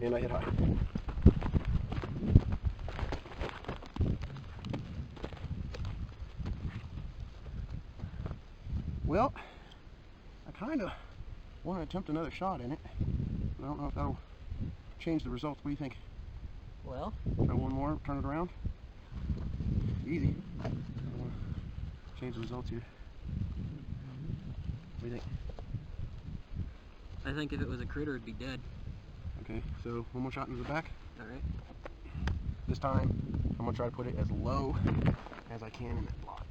and I hit high. Well, I kind of want to attempt another shot in it. I don't know if that'll change the results. What do you think? Well, try one more, turn it around. Easy. I don't want to change the results here. What do you think? I think if it was a critter, it'd be dead. Okay, so one more shot into the back. Alright. This time, I'm going to try to put it as low as I can in that block.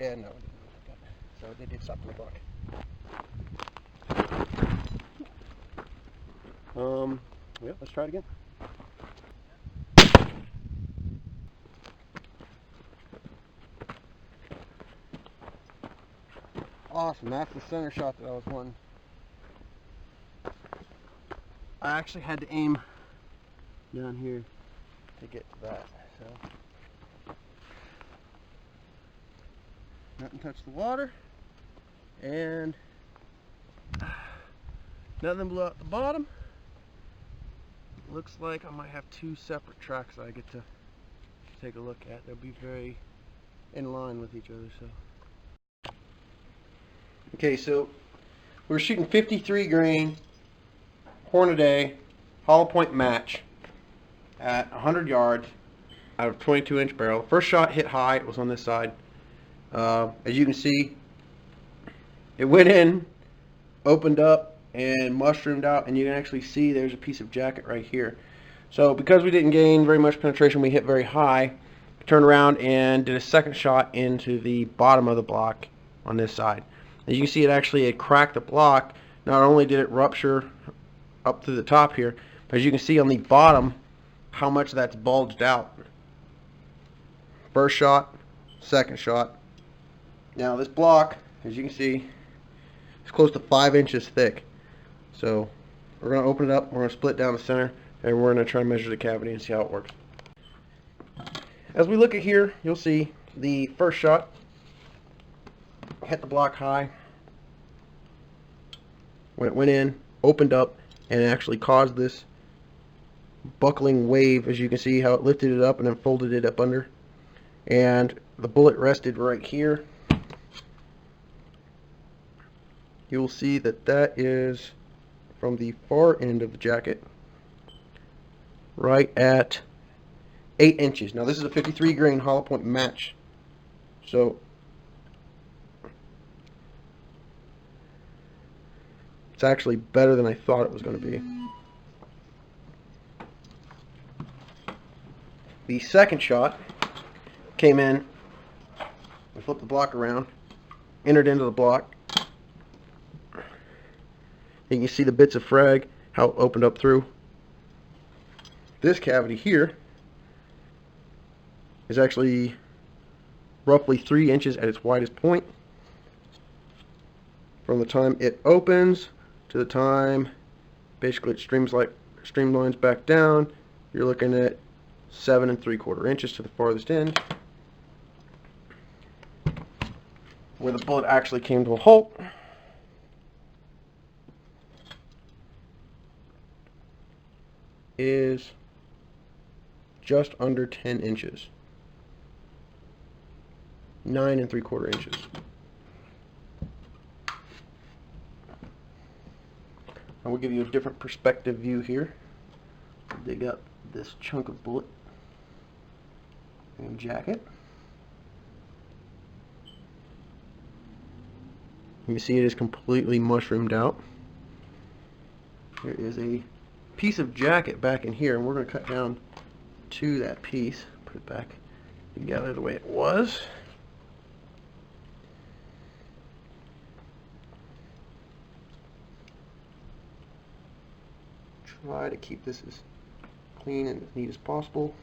Yeah, no. So it did stop in the block. Well, let's try it again. Awesome, that's the center shot that I was wanting. I actually had to aim down here to get to that, so. Nothing touched the water, and nothing blew out the bottom. Looks like I might have two separate tracks I get to take a look at. They'll be very in line with each other. So, okay, so we're shooting 53 grain Hornady hollow point match at 100 yards out of 22-inch barrel. First shot hit high. It was on this side. As you can see, it went in, opened up, and mushroomed out, and you can actually see there's a piece of jacket right here. So because we didn't gain very much penetration, we hit very high. Turned around and did a second shot into the bottom of the block on this side. As you can see, it actually had cracked the block. Not only did it rupture up to the top here, but as you can see on the bottom how much that's bulged out. First shot, second shot. Now this block, as you can see, is close to 5 inches thick. So we're going to open it up, we're going to split down the center, and we're going to try to measure the cavity and see how it works. As we look at here, you'll see the first shot hit the block high. When it went in, opened up, and it actually caused this buckling wave. As you can see how it lifted it up and then folded it up under. And the bullet rested right here. You will see that that is from the far end of the jacket, right at 8 inches. Now this is a 53 grain hollow point match, so it's actually better than I thought it was going to be. The second shot came in, we flipped the block around, entered into the block. You can see the bits of frag, how it opened up through. This cavity here is actually roughly 3 inches at its widest point. From the time it opens to the time basically it streamlines back down, you're looking at 7 3/4 inches to the farthest end. Where the bullet actually came to a halt is just under 10 inches. 9 3/4 inches. I will give you a different perspective view here. Dig up this chunk of bullet and jacket. You can see it is completely mushroomed out. There is a piece of jacket back in here, and we're going to cut down to that piece, put it back together the way it was. Try to keep this as clean and as neat as possible.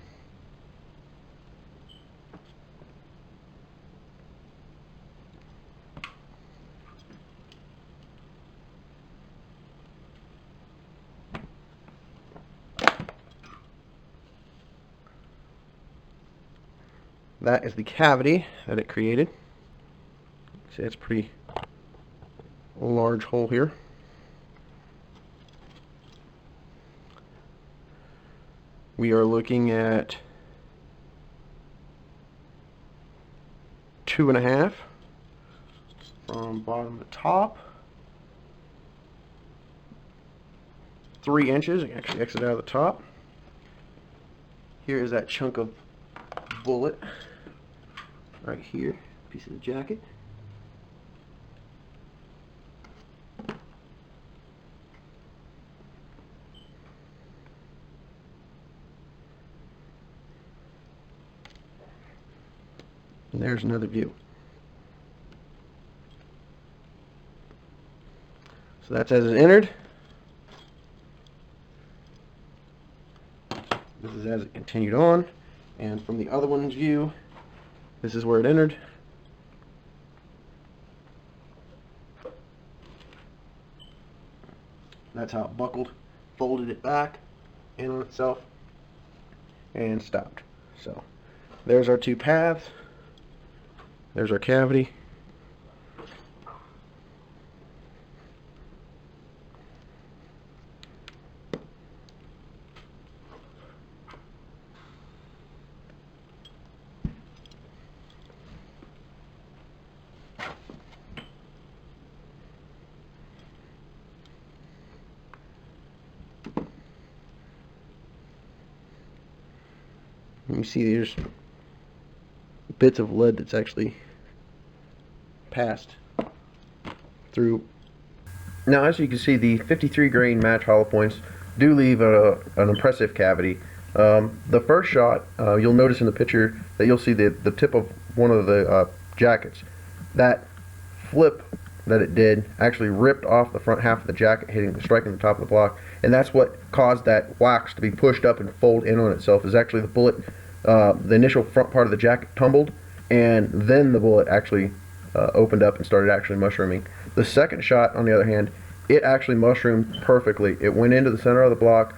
That is the cavity that it created. See, it's a pretty large hole here. we are looking at 2.5 from bottom to top. 3 inches. I can actually exit out of the top. Here is that chunk of bullet right here, piece of the jacket. And there's another view. So that's as it entered. This is as it continued on. And from the other one's view, this is where it entered. That's how it buckled, folded it back in on itself, and stopped. So there's our 2 paths. There's our cavity. You see there's bits of lead that's actually passed through. Now, as you can see, the 53 grain match hollow points do leave an impressive cavity. The first shot, you'll notice in the picture that you'll see the tip of one of the jackets. That flip that it did actually ripped off the front half of the jacket, striking the top of the block, and that's what caused that wax to be pushed up and fold in on itself. Is actually the bullet, the initial front part of the jacket tumbled, and then the bullet actually opened up and started actually mushrooming. The second shot, on the other hand, it actually mushroomed perfectly. It went into the center of the block,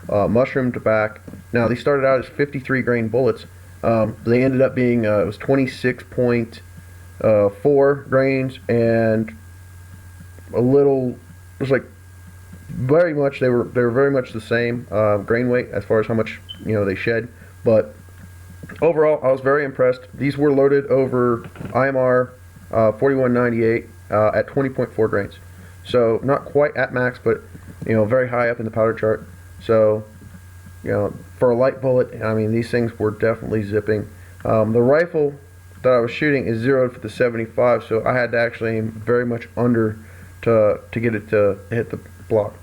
mushroomed back. Now, these started out as 53 grain bullets. They ended up being it was 26.4 grains, and a little, it was like very much, they were very much the same grain weight as far as how much they shed. But overall, I was very impressed. These were loaded over IMR 4198 at 20.4 grains. So not quite at max, but very high up in the powder chart. So for a light bullet, I mean, these things were definitely zipping. The rifle that I was shooting is zeroed for the 75, so I had to actually aim very much under to get it to hit the block.